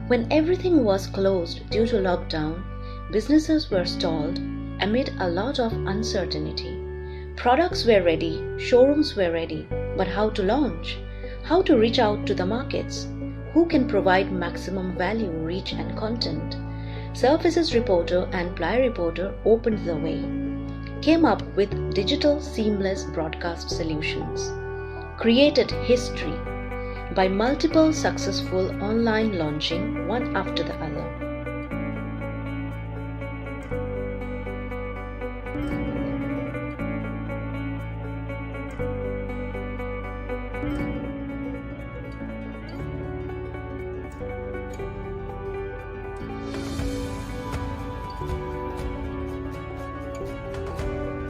When everything was closed due to lockdown, businesses were stalled amid a lot of uncertainty. Products were ready, showrooms were ready, but how to launch? How to reach out to the markets? Who can provide maximum value, reach, and content? Surfaces Reporter and Ply Reporter opened the way, came up with digital seamless broadcast solutions, created history by multiple successful online launching one after the other.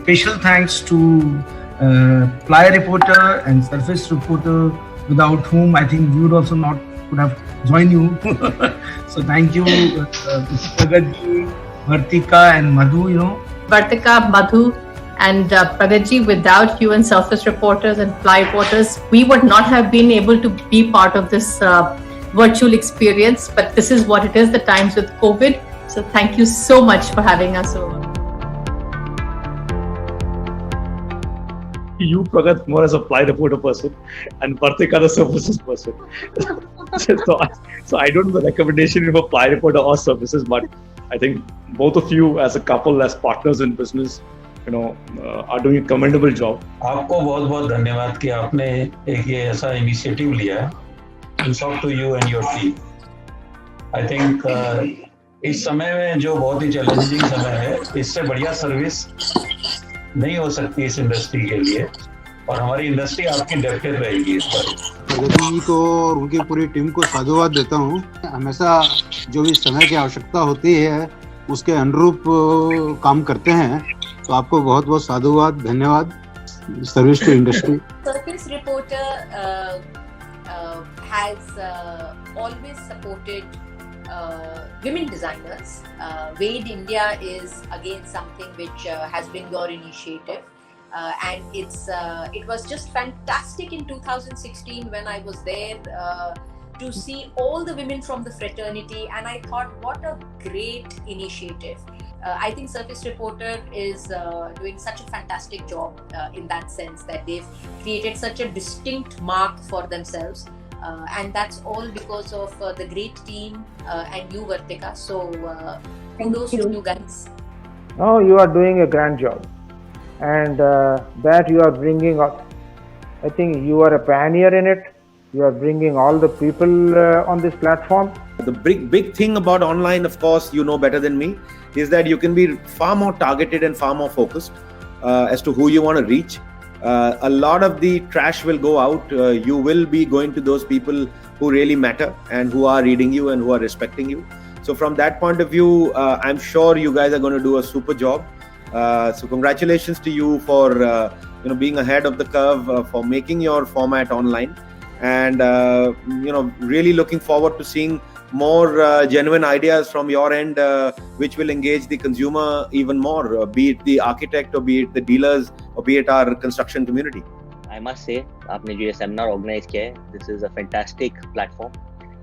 Special thanks to Ply Reporter and Surface Reporter, without whom I think we would also not could have joined you. So thank you, Pragatji, Vartika and Madhu. Vartika, Madhu, and Pragatji, without you and Surface Reporters and Ply Reporters, we would not have been able to be part of this virtual experience. But this is what it is, the times with COVID. So thank you so much for having us over. You, Pragat, more as a Ply Reporter person, and Vartika, the Services person. so I don't know the recommendation for Ply Reporter or Services, but I think both of you as a couple, as partners in business, are doing a commendable job. आपको बहुत बहुत धन्यवाद कि आपने एक ये ऐसा initiative लिया है. Hats off to you and your team. I think इस समय में जो बहुत ही चैलेंजिंग समय है, इससे बढ़िया सर्विस नहीं हो सकती इस इंडस्ट्री के लिए, और हमारी इंडस्ट्री आपकी डेफिनेट रहेगी इस पर. प्रगति जी को और उनकी पूरी टीम को साधुवाद देता हूँ. हमेशा जो भी समय की आवश्यकता होती है उसके अनुरूप काम करते हैं. तो आपको बहुत बहुत साधुवाद, धन्यवाद. Service to industry. Surface Reporter has always supported women designers. Wade India is again something which has been your initiative, and it was just fantastic in 2016 when I was there to see all the women from the fraternity, and I thought, what a great initiative. I think Surface Reporter is doing such a fantastic job in that sense, that they've created such a distinct mark for themselves. And that's all because of the great team and you, Vartika. So kudos to you guys. No, you are doing a grand job, and that you are bringing up. I think you are a pioneer in it. You are bringing all the people on this platform. The big thing about online, of course, you know better than me, is that you can be far more targeted and far more focused as to who you want to reach. A lot of the trash will go out. You will be going to those people who really matter and who are reading you and who are respecting you. So from that point of view, I'm sure you guys are going to do a super job. So congratulations to you for being ahead of the curve, for making your format online, and really looking forward to seeing more genuine ideas from your end, which will engage the consumer even more, be it the architect or be it the dealers or be it our construction community. I must say, आपने जो ये seminar organise किया है, this is a fantastic platform.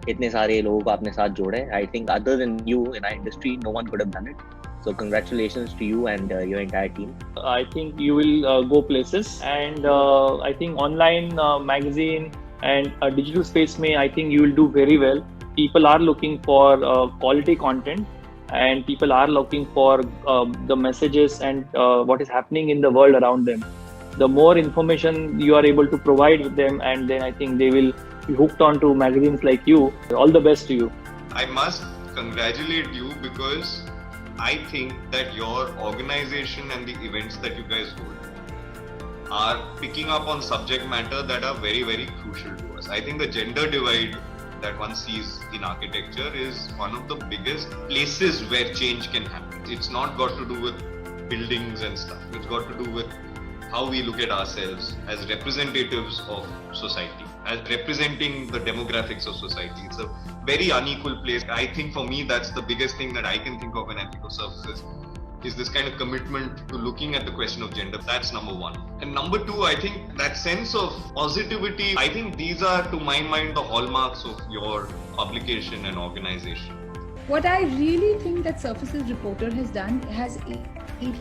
इतने सारे लोगों को आपने साथ जोड़ा है. I think other than you in our industry, no one could have done it. So congratulations to you and your entire team. I think you will go places, and I think online magazine and digital space में I think you will do very well. People are looking for quality content, and people are looking for the messages and what is happening in the world around them. The more information you are able to provide with them, and then I think they will be hooked on to magazines like you. All the best to you. I must congratulate you, because I think that your organization and the events that you guys hold are picking up on subject matter that are very, very crucial to us. I think the gender divide that one sees in architecture is one of the biggest places where change can happen. It's not got to do with buildings and stuff. It's got to do with how we look at ourselves as representatives of society, as representing the demographics of society. It's a very unequal place. I think for me, that's the biggest thing that I can think of when I think of services. is this kind of commitment to looking at the question of gender. That's number one. And number two, I think that sense of positivity, I think these are, to my mind, the hallmarks of your publication and organization. What I really think that Surfaces Reporter has done has it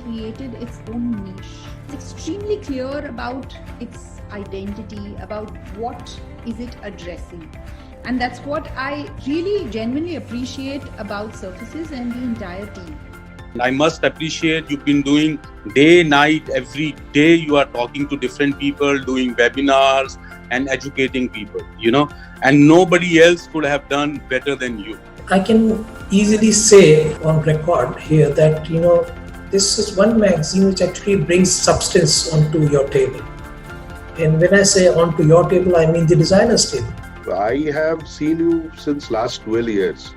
created its own niche. It's extremely clear about its identity, about what is it addressing. And that's what I really genuinely appreciate about Surfaces and the entire team. I must appreciate you've been doing day, night, every day you are talking to different people, doing webinars and educating people, and nobody else could have done better than you. I can easily say on record here that, this is one magazine which actually brings substance onto your table. And when I say onto your table, I mean the designer's table. I have seen you since last 12 years.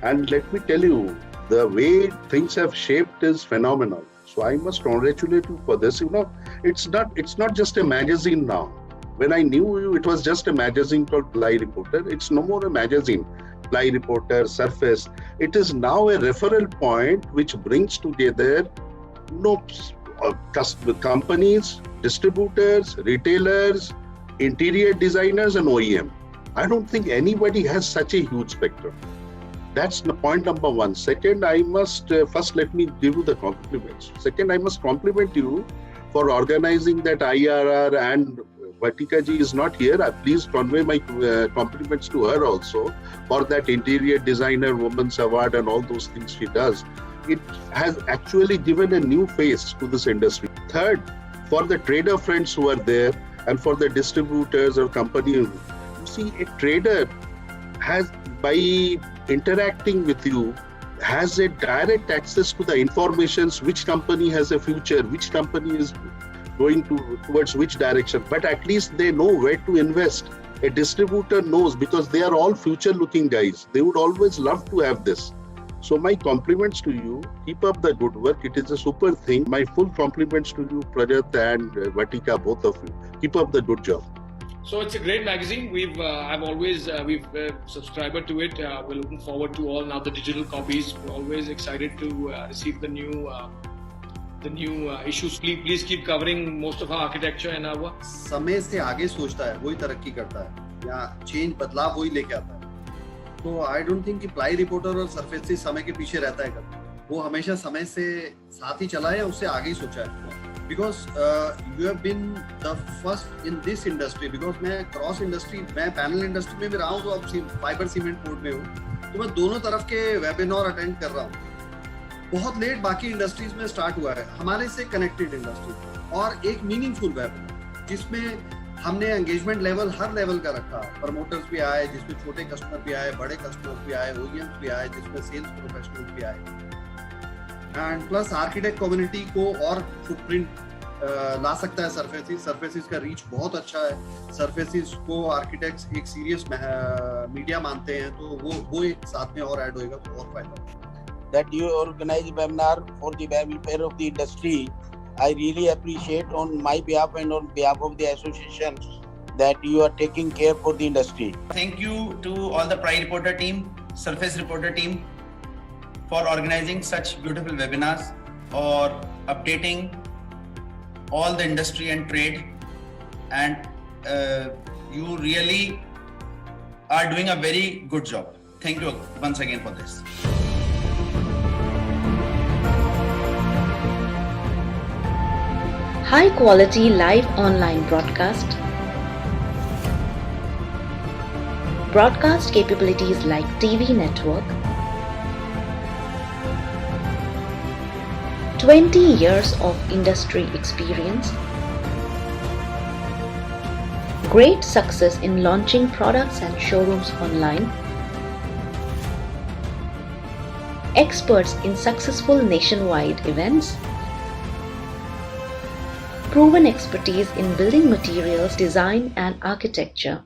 And let me tell you, the way things have shaped is phenomenal. So I must congratulate you for this. It's not just a magazine now. When I knew you, it was just a magazine called Ply Reporter. It's no more a magazine. Ply Reporter, Surface. It is now a referral point which brings together companies, distributors, retailers, interior designers and OEM. I don't think anybody has such a huge spectrum. That's the point number one. Second, I must first let me give you the compliments. Second, I must compliment you for organizing that IRR, and Vatika ji is not here. Please convey my compliments to her also for that Interior Designer Women's Award and all those things she does. It has actually given a new face to this industry. Third, for the trader friends who are there and for the distributors or companies, you see, a trader has, by interacting with you, has a direct access to the informations, which company has a future, which company is going towards which direction, but at least they know where to invest. A distributor knows, because they are all future looking guys. They would always love to have this. So my compliments to you. Keep up the good work. It is a super thing. My full compliments to you, Prajat and Vatika, both of you. Keep up the good job. So it's a great magazine. We've subscribed to it. We're looking forward to all now the digital copies. We're always excited to receive the new issues. Please keep covering most of our architecture and our work. समय से आगे सोचता है, वही तरक्की करता है, या चेंज बदलाव वही लेके आता है. तो आई डोंट थिंक कि प्लाई रिपोर्टर और सरफेस समय के पीछे रहता है कभी. वो हमेशा समय से साथ ही चला है या उससे आगे ही सोचा है. Because you have been the first in this industry. Because मैं क्रॉस इंडस्ट्री, मैं पैनल इंडस्ट्री में भी रहा हूँ, तो अब फाइबर सीमेंट बोर्ड में हूँ, तो मैं दोनों तरफ के वेबिनार अटेंड कर रहा हूँ. बहुत लेट बाकी इंडस्ट्रीज में स्टार्ट हुआ है, हमारे से कनेक्टेड इंडस्ट्री, और एक मीनिंगफुल वेबिनार जिसमें हमने एंगेजमेंट लेवल हर लेवल का रखा. प्रमोटर्स भी आए, जिसमें छोटे कस्टमर भी आए, बड़े कस्टमर भी आए, ओईएम्स भी आए, जिसमें सेल्स प्रोफेशनल्स भी आए, एंड प्लस आर्किटेक्ट कम्युनिटी को और फुटप्रिंट ला सकता है सरफेसिस. सरफेसिस का रीच बहुत अच्छा है. सरफेसिस को आर्किटेक्ट्स एक सीरियस मीडिया मानते हैं, तो वो एक साथ में और ऐड होएगा तो और फायदा. That you organize webinar for the welfare of the industry, I really appreciate on my behalf and on behalf of the association that you are taking care for the industry. Thank you to all the Ply Reporter team, Surface Reporter team for organizing such beautiful webinars or updating all the industry and trade, and you really are doing a very good job. Thank you once again for this. High quality live online broadcast. Broadcast capabilities like TV network. 20 years of industry experience. Great success in launching products and showrooms online. Experts in successful nationwide events. Proven expertise in building materials, design and architecture.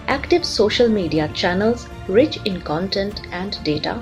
Active social media channels rich in content and data.